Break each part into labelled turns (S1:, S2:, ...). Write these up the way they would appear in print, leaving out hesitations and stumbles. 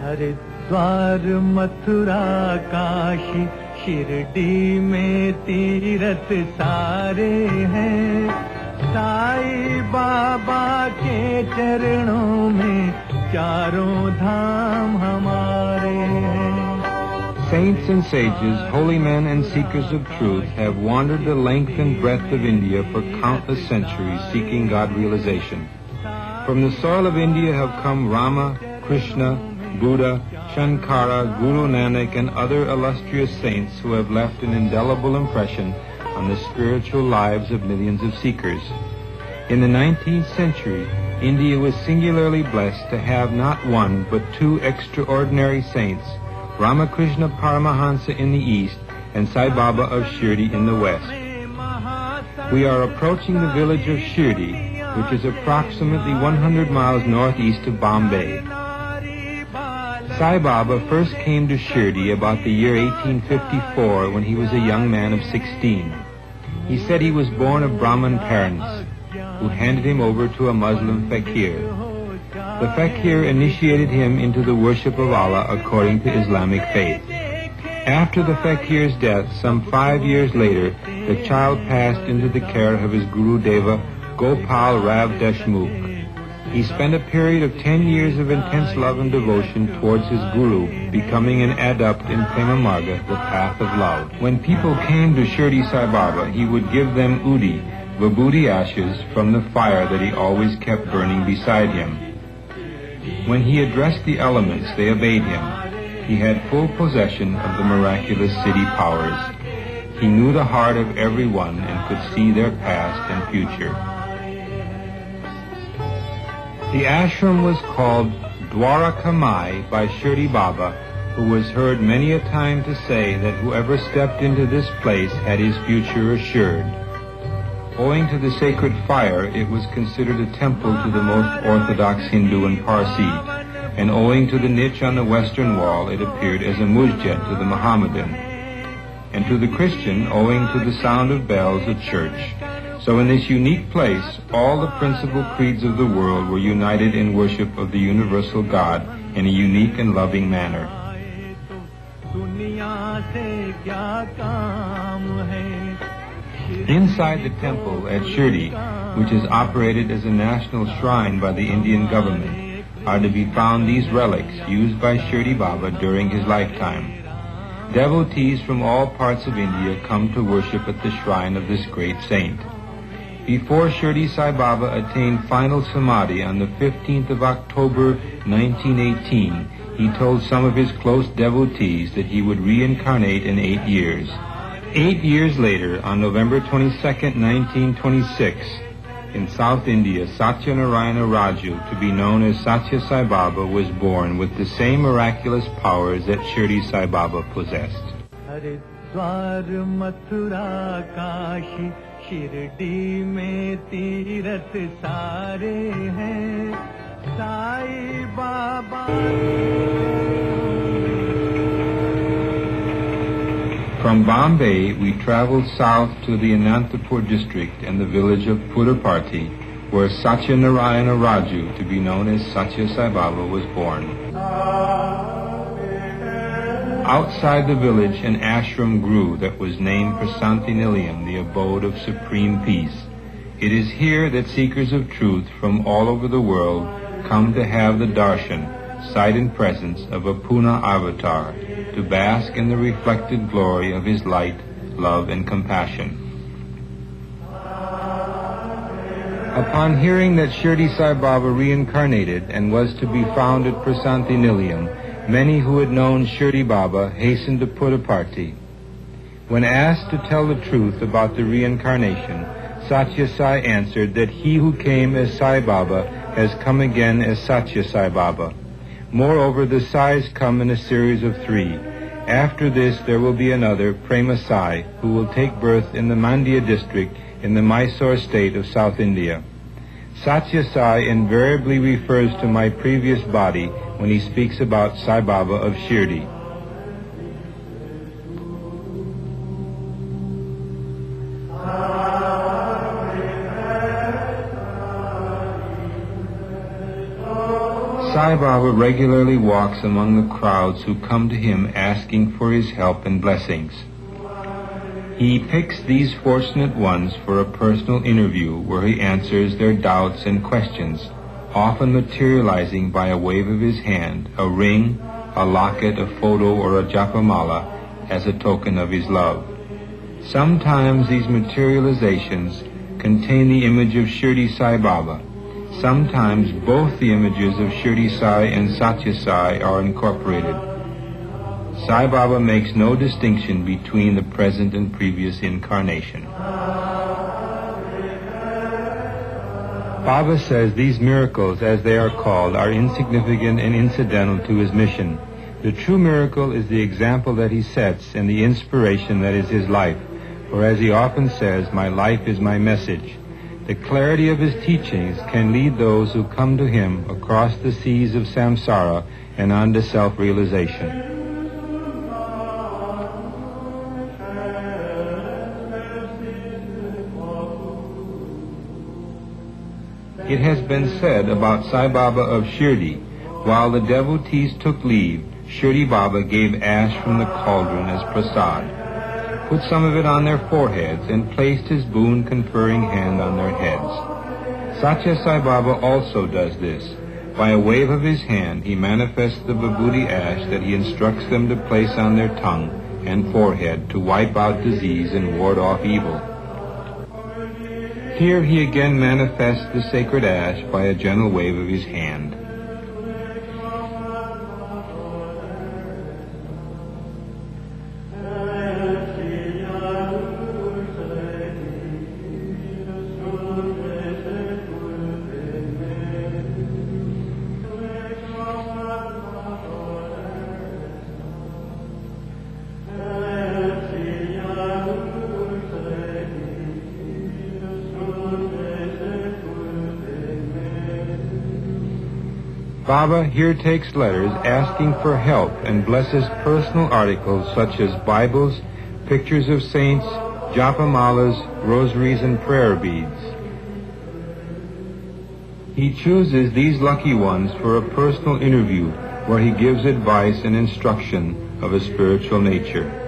S1: हरिद्वार मथुरा काशी शिरडी में तीरथ सारे हैं, साई बाबा के चरणों में चारों धाम हमारे हैं.
S2: Saints and sages, holy men and seekers of truth have wandered the length and breadth of India for countless centuries seeking God realization. From the soil of India have come Rama, Krishna, Buddha, Shankara, Guru Nanak and other illustrious saints who have left an indelible impression on the spiritual lives of millions of seekers. In the 19th century, India was singularly blessed to have not one but two extraordinary saints, Ramakrishna Paramahansa in the east and Sai Baba of Shirdi in the west. We are approaching the village of Shirdi, which is approximately 100 miles northeast of Bombay. Sai Baba first came to Shirdi about the year 1854 when he was a young man of 16. He said he was born of Brahmin parents, who handed him over to a Muslim fakir. The fakir initiated him into the worship of Allah according to Islamic faith. After the fakir's death, some 5 years later, the child passed into the care of his Guru Deva, Gopal Rav Deshmukh. He spent a period of 10 years of intense love and devotion towards his Guru, becoming an adept in Prema Marga, the path of love. When people came to Shirdi Sai Baba, he would give them udi, vibhuti ashes from the fire that he always kept burning beside him. When he addressed the elements, they obeyed him. He had full possession of the miraculous city powers. He knew the heart of everyone and could see their past and future. The ashram was called Dwarakamai by Shirdi Baba, who was heard many a time to say that whoever stepped into this place had his future assured. Owing to the sacred fire, it was considered a temple to the most orthodox Hindu and Parsi, and owing to the niche on the western wall, it appeared as a masjid to the Mohammedan, and to the Christian, owing to the sound of bells, a church. So in this unique place, all the principal creeds of the world were united in worship of the universal God in a unique and loving manner. Inside the temple at Shirdi, which is operated as a national shrine by the Indian government, are to be found these relics used by Shirdi Baba during his lifetime. Devotees from all parts of India come to worship at the shrine of this great saint. Before Shirdi Sai Baba attained final samadhi on the 15th of October 1918, he told some of his close devotees that he would reincarnate in 8 years. 8 years later, on November 22nd, 1926, in South India, Sathya Raju, to be known as Sathya Sai Baba, was born with the same miraculous powers that Shirdi Sai Baba possessed.
S1: Haridwar Mathura Kashi Shirdi में तीरथ सारे हैं, Sai Baba.
S2: From Bombay, we traveled south to the Anantapur district and the village of Puttaparthi, where Sathya Raju, to be known as Sathya Sai Baba, was born. Outside the village, an ashram grew that was named Prasanthi Nilayam, the abode of supreme peace. It is here that seekers of truth from all over the world come to have the darshan, sight and presence of a Puna avatar, to bask in the reflected glory of his light, love, and compassion. Upon hearing that Shirdi Sai Baba reincarnated and was to be found at Prasanthi Nilayam, many who had known Shirdi Baba hastened to Puttaparthi. When asked to tell the truth about the reincarnation, Sathya Sai answered that he who came as Sai Baba has come again as Sathya Sai Baba. Moreover, the Sais come in a series of 3. After this, there will be another, Prema Sai, who will take birth in the Mandya district in the Mysore state of South India. Sathya Sai invariably refers to my previous body when he speaks about Sai Baba of Shirdi. Sai Baba regularly walks among the crowds who come to him asking for his help and blessings. He picks these fortunate ones for a personal interview where he answers their doubts and questions, often materializing by a wave of his hand, a ring, a locket, a photo, or a japamala as a token of his love. Sometimes these materializations contain the image of Shirdi Sai Baba. Sometimes both the images of Shirdi Sai and Sathya Sai are incorporated. Sai Baba makes no distinction between the present and previous incarnation. Baba says these miracles, as they are called, are insignificant and incidental to his mission. The true miracle is the example that he sets and the inspiration that is his life. For as he often says, my life is my message. The clarity of his teachings can lead those who come to him across the seas of samsara and on to self-realization. It has been said about Sai Baba of Shirdi, while the devotees took leave, Shirdi Baba gave ash from the cauldron as prasad, put some of it on their foreheads, and placed his boon-conferring hand on their heads. Sathya Sai Baba also does this. By a wave of his hand, he manifests the vibhuti ash that he instructs them to place on their tongue and forehead to wipe out disease and ward off evil. Here he again manifests the sacred ash by a gentle wave of his hand. Baba here takes letters asking for help and blesses personal articles such as Bibles, pictures of saints, japamalas, rosaries, and prayer beads. He chooses these lucky ones for a personal interview where he gives advice and instruction of a spiritual nature.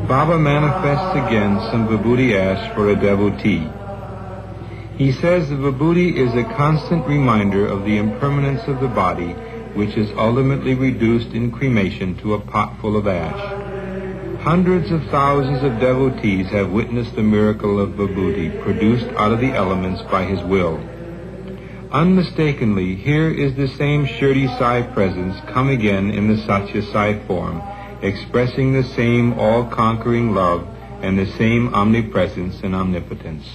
S2: Baba manifests again some vibhuti ash for a devotee. He says the vibhuti is a constant reminder of the impermanence of the body, which is ultimately reduced in cremation to a pot full of ash. Hundreds of thousands of devotees have witnessed the miracle of vibhuti produced out of the elements by his will. Unmistakably, here is the same Shirdi Sai presence come again in the Sathya Sai form, expressing the same all-conquering love and the same omnipresence and omnipotence.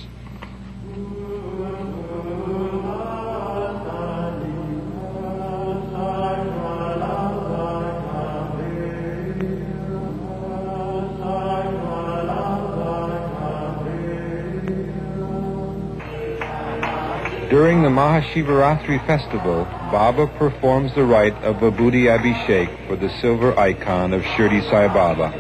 S2: During the Mahashivaratri festival, Baba performs the rite of Vibhuti Abhishek for the silver icon of Shirdi Sai Baba.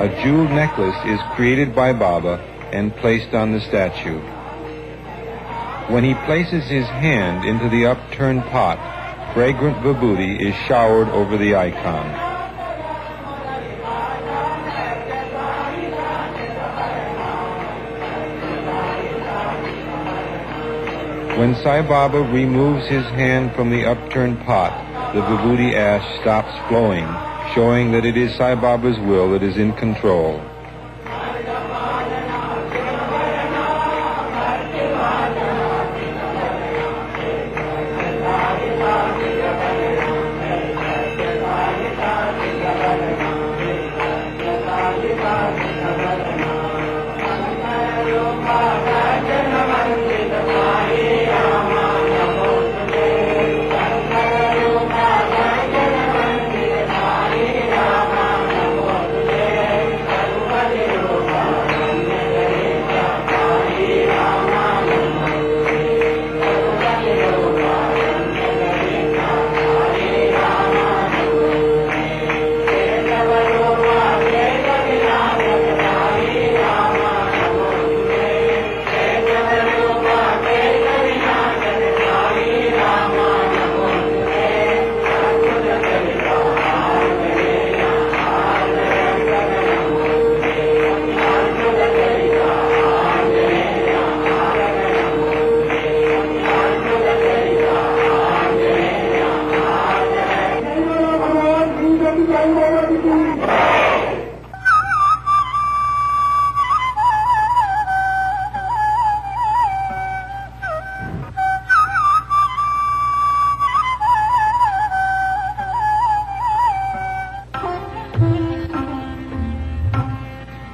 S2: A jeweled necklace is created by Baba and placed on the statue. When he places his hand into the upturned pot, fragrant Vibhuti is showered over the icon. When Sai Baba removes his hand from the upturned pot, the vibhuti ash stops flowing, showing that it is Sai Baba's will that is in control.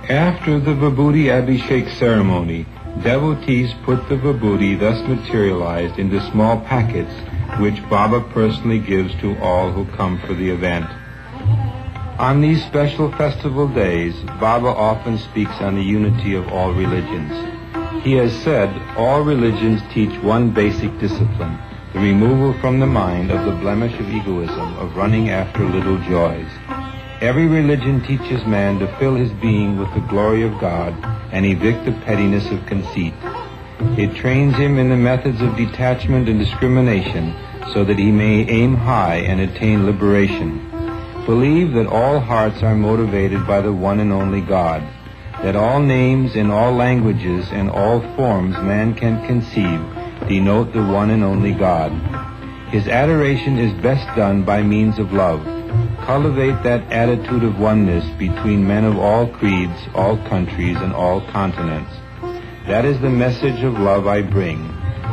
S2: After the Vibhuti Abhishek ceremony, devotees put the Vibhuti thus materialized into small packets, which Baba personally gives to all who come for the event. On these special festival days, Baba often speaks on the unity of all religions. He has said all religions teach one basic discipline, the removal from the mind of the blemish of egoism, of running after little joys. Every religion teaches man to fill his being with the glory of God and evict the pettiness of conceit. It trains him in the methods of detachment and discrimination so that he may aim high and attain liberation. Believe that all hearts are motivated by the one and only God, that all names in all languages and all forms man can conceive denote the one and only God. His adoration is best done by means of love. Cultivate that attitude of oneness between men of all creeds, all countries, and all continents. That is the message of love I bring.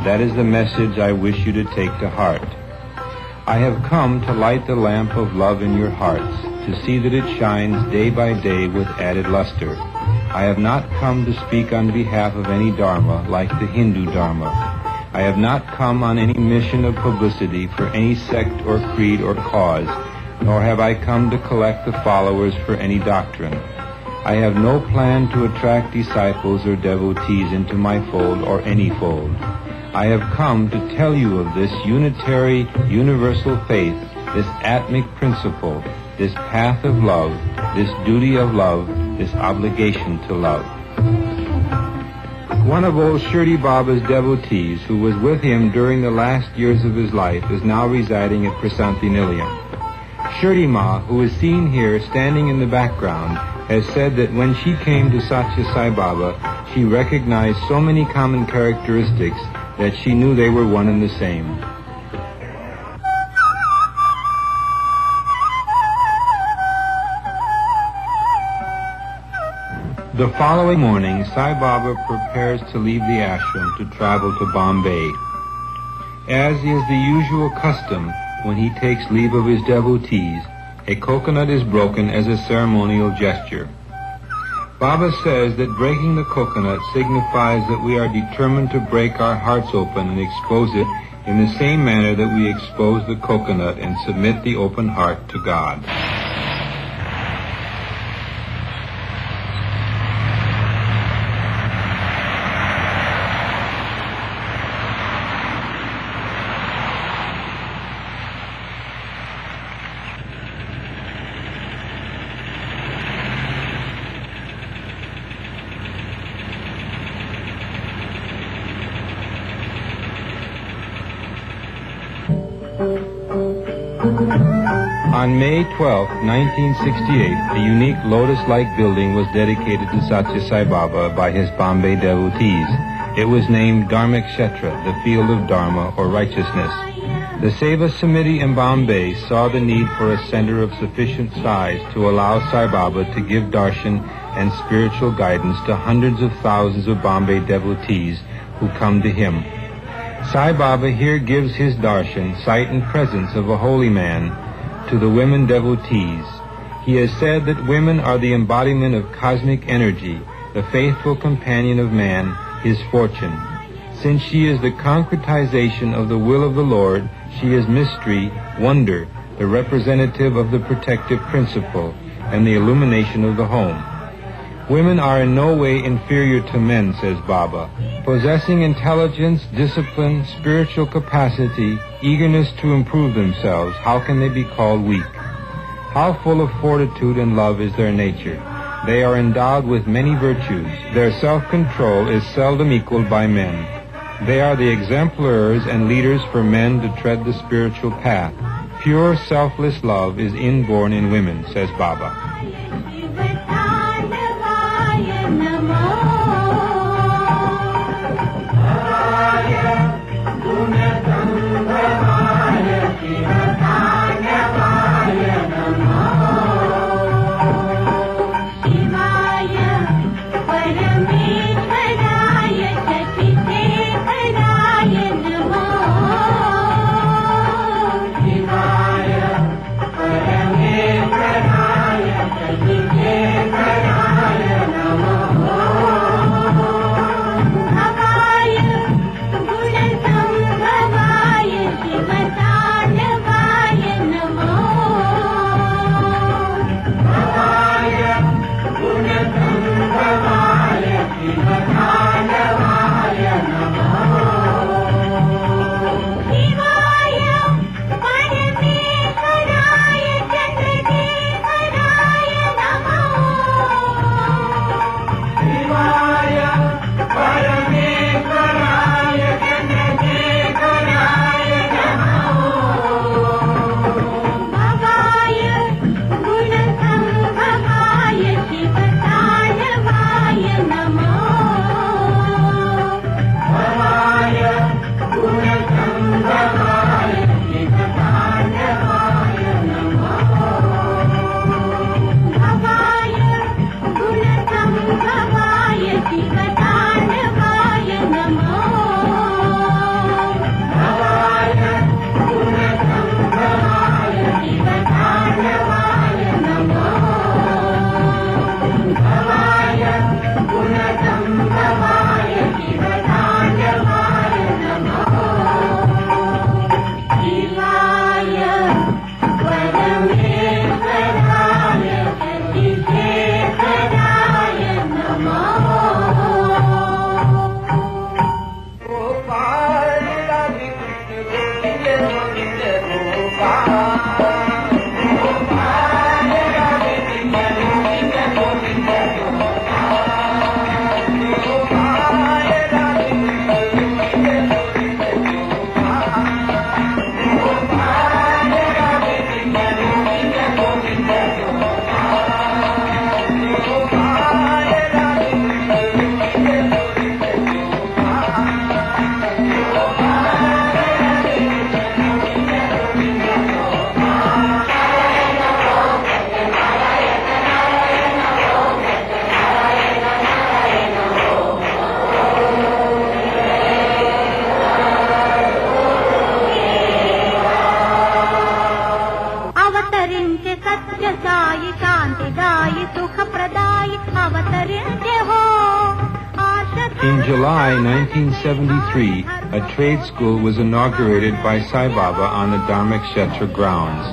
S2: That is the message I wish you to take to heart. I have come to light the lamp of love in your hearts, to see that it shines day by day with added luster. I have not come to speak on behalf of any dharma like the Hindu dharma. I have not come on any mission of publicity for any sect or creed or cause, nor have I come to collect the followers for any doctrine. I have no plan to attract disciples or devotees into my fold or any fold. I have come to tell you of this unitary, universal faith, this atmic principle, this path of love, this duty of love, this obligation to love. One of old Shirdi Baba's devotees, who was with him during the last years of his life, is now residing at Prasanthi Nilayam. Shirdi Ma, who is seen here standing in the background, has said that when she came to Sathya Sai Baba, she recognized so many common characteristics that she knew they were one and the same. The following morning, Sai Baba prepares to leave the ashram to travel to Bombay. As is the usual custom, when he takes leave of his devotees, a coconut is broken as a ceremonial gesture. Baba says that breaking the coconut signifies that we are determined to break our hearts open and expose it in the same manner that we expose the coconut and submit the open heart to God. On May 12, 1968, a unique lotus-like building was dedicated to Sathya Sai Baba by his Bombay devotees. It was named Dharmic Kshetra, the field of Dharma or righteousness. The Seva Samiti in Bombay saw the need for a center of sufficient size to allow Sai Baba to give darshan and spiritual guidance to hundreds of thousands of Bombay devotees who come to him. Sai Baba here gives his darshan, sight and presence of a holy man, to the women devotees. He has said that women are the embodiment of cosmic energy, the faithful companion of man, his fortune. Since she is the concretization of the will of the Lord, she is mystery, wonder, the representative of the protective principle, and the illumination of the home. Women are in no way inferior to men, says Baba. Possessing intelligence, discipline, spiritual capacity, eagerness to improve themselves, how can they be called weak? How full of fortitude and love is their nature? They are endowed with many virtues. Their self-control is seldom equaled by men. They are the exemplars and leaders for men to tread the spiritual path. Pure, selfless love is inborn in women, says Baba.
S3: Sai शांति दाई सुख प्रदाई अवतरिंचे हो।
S2: In July 1973, a trade school was inaugurated by Sai Baba on the Dharmakshetra grounds.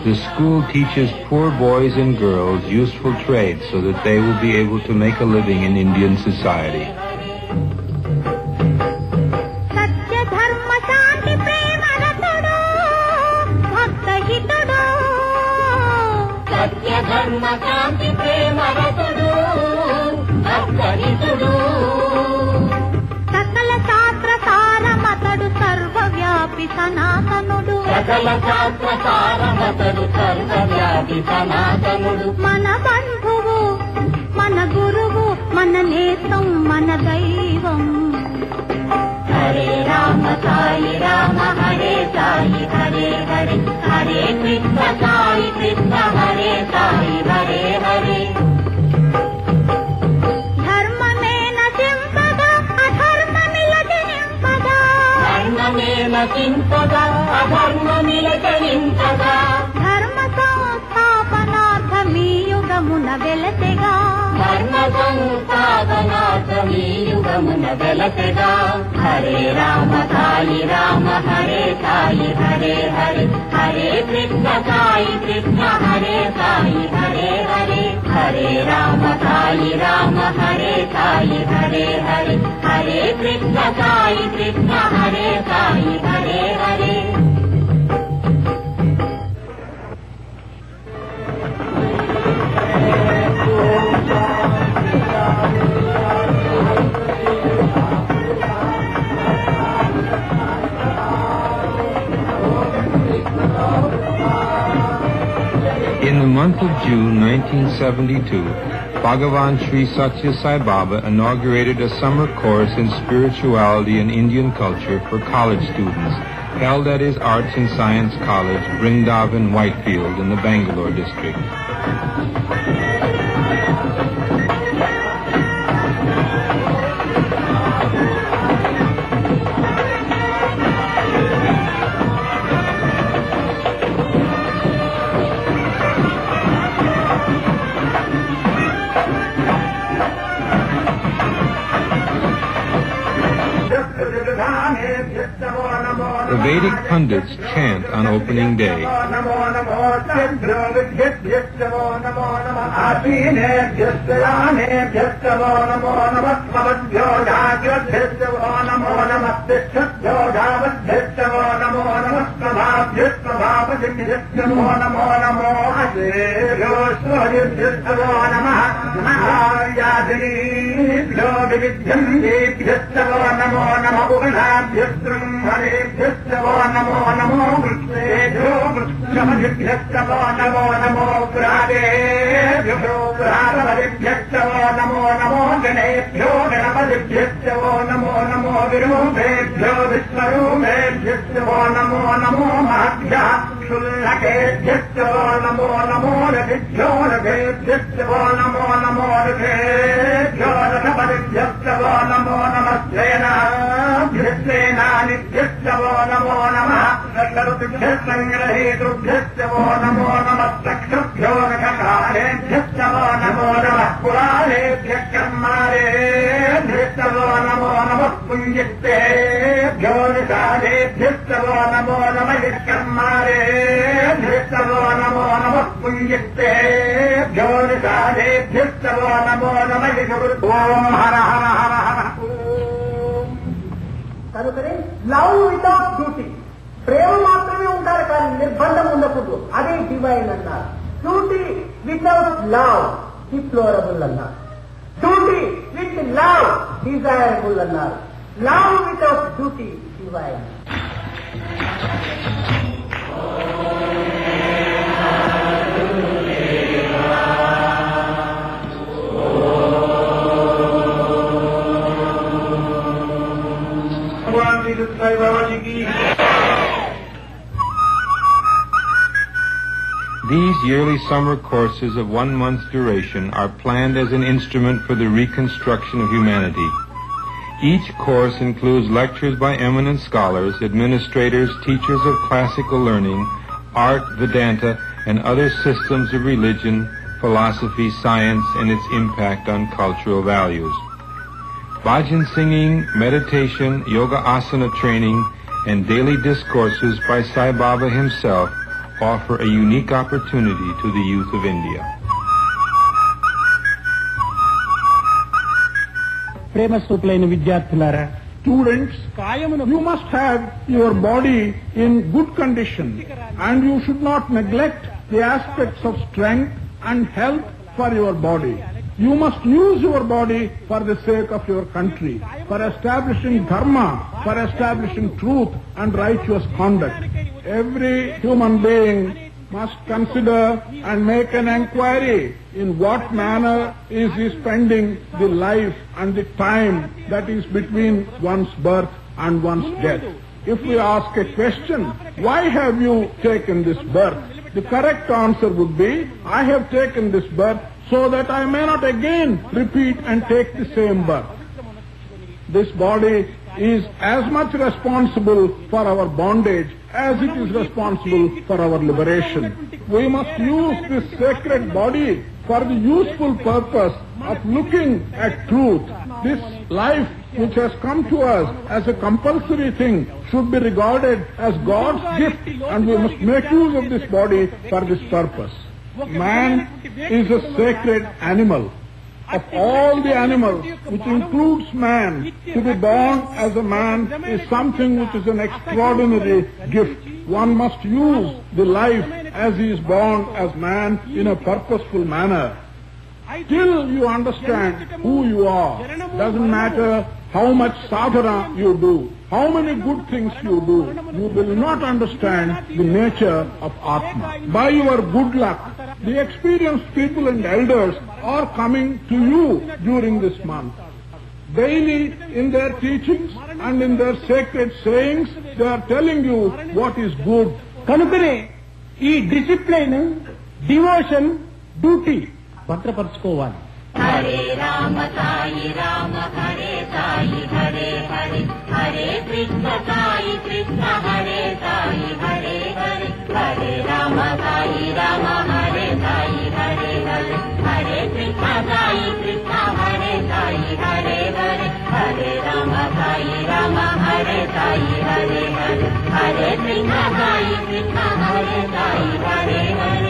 S2: The school teaches poor boys and girls useful trades so that they will be able to make a living in Indian society.
S3: सकल शास्त्र सारमतडु सर्वव्यापी सनातनुडु सकल शास्त्र सारमतडु सर्वव्यापी सनातनुडु मन बंधुवु मन गुरुवु मन नेतं मन दैवं हरे राम हरे साई हरे हरे हरे कृष्ण साई कृष्ण हरे साई हरे हरे चिंतदा अधर्म मिलकनिंतदा धर्म संस्थापनार्थमी युगमुन वेलतेगा धर्म संस्थापनार्थमी युगमुन वेलतेगा हरे राम हरे साई हरे हरे हरे कृष्ण साई कृष्ण हरे साई हरे हरे हरे राम हरे साई हरे हरे हरे कृष्ण साई कृष्ण हरे Sai Hare Hare
S2: In the month of June 1972, Bhagavan Sri Sathya Sai Baba inaugurated a summer course in spirituality and Indian culture for college students, held at his Arts and Science College, Brindavan, Whitefield, in the Bangalore district. The Vedic pundits chant on opening day.
S1: Namo Namo वृक्षेभ्यो वृक्षमधिभ्यश्च Namo Namo पुरादेभ्यो पुराणपदिभ्यश्च Namo Namo गणेभ्यो गणपतिभ्यश्च Namo Namo विरूपेभ्यो विश्वरूपेभ्यश्च Namo Namo महभ्यः क्षुल्लकेभ्यश्च Namo Namo रथिभ्यो रथेभ्यश्च Namo Namo रथेभ्यो रथपतिभ्यश्च नमो नमस्तेनाभ्यश्चेनानिभ्यश्च नमो नमः ऋतुभ्यः सङ्ग्रहेतुभ्यश्च नमो नमः चक्षुभ्यो नखकालेभ्यश्च नमो नमः पुराणेभ्यः कर्मारेभ्यश्च नमो नमः पुञ्जित्तेभ्यो निषादेभ्यश्च नमो नमः कर्मारेभ्यश्च नमो नमः पुञ्जित्तेभ्यो निषादेभ्यश्च नमो नमः ॐ हर हर हर हर
S4: కనుకనే love without duty, ప్రేమ మాత్రమే ఉండాలి కానీ నిర్బంధం ఉండకూడదు. అదే డివైన్ అన్నారు. డ్యూటీ వితౌట్ లవ్ డిప్లోరబుల్ అన్నారు. డ్యూటీ విత్ లవ్ డిజైరబుల్ అన్నారు. Love without duty divine.
S2: These yearly summer courses of 1 month duration are planned as an instrument for the reconstruction of humanity. Each course includes lectures by eminent scholars, administrators, teachers of classical learning, art, Vedanta, and other systems of religion, philosophy, science, and its impact on cultural values. Bhajan singing, meditation, yoga asana training, and daily discourses by Sai Baba himself offer a unique opportunity to the youth of India.
S5: ప్రేమస్వతులైన విద్యార్థులారా,
S6: Students, you must have your body in good condition, and you should not neglect the aspects of strength and health for your body. You must use your body for the sake of your country, for establishing dharma, for establishing truth and righteous conduct. Every human being must consider and make an inquiry in what manner is he spending the life and the time that is between one's birth and one's death. If we ask a question, why have you taken this birth? The correct answer would be, I have taken this birth so that I may not again repeat and take the same birth. This body is as much responsible for our bondage as it is responsible for our liberation. We must use this sacred body for the useful purpose of looking at truth. This life which has come to us as a compulsory thing should be regarded as God's gift, and we must make use of this body for this purpose. Man is a sacred animal. Of all the animals, which includes man, to be born as a man is something which is an extraordinary gift. One must use the life as he is born as man in a purposeful manner. Till you understand who you are, doesn't matter how much sadhana you do, how many good things you do, you will not understand the nature of Atma. By your good luck, the experienced people and elders are coming to you during this month. Daily in their teachings and in their sacred sayings, they are telling you what is good.
S5: కనుకనే ఈ discipline, devotion, duty భద్రపరచుకోవాలి.
S3: हरे राम साई राम हरे साई हरे हरे हरे कृष्ण साई कृष्ण हरे साई हरे हरे हरे राम साई राम हरे साई हरे हरे हरे कृष्ण साई कृष्ण हरे साई हरे हरे हरे राम साई राम हरे साई हरे हरे हरे कृष्ण साई कृष्ण हरे साई हरे हरे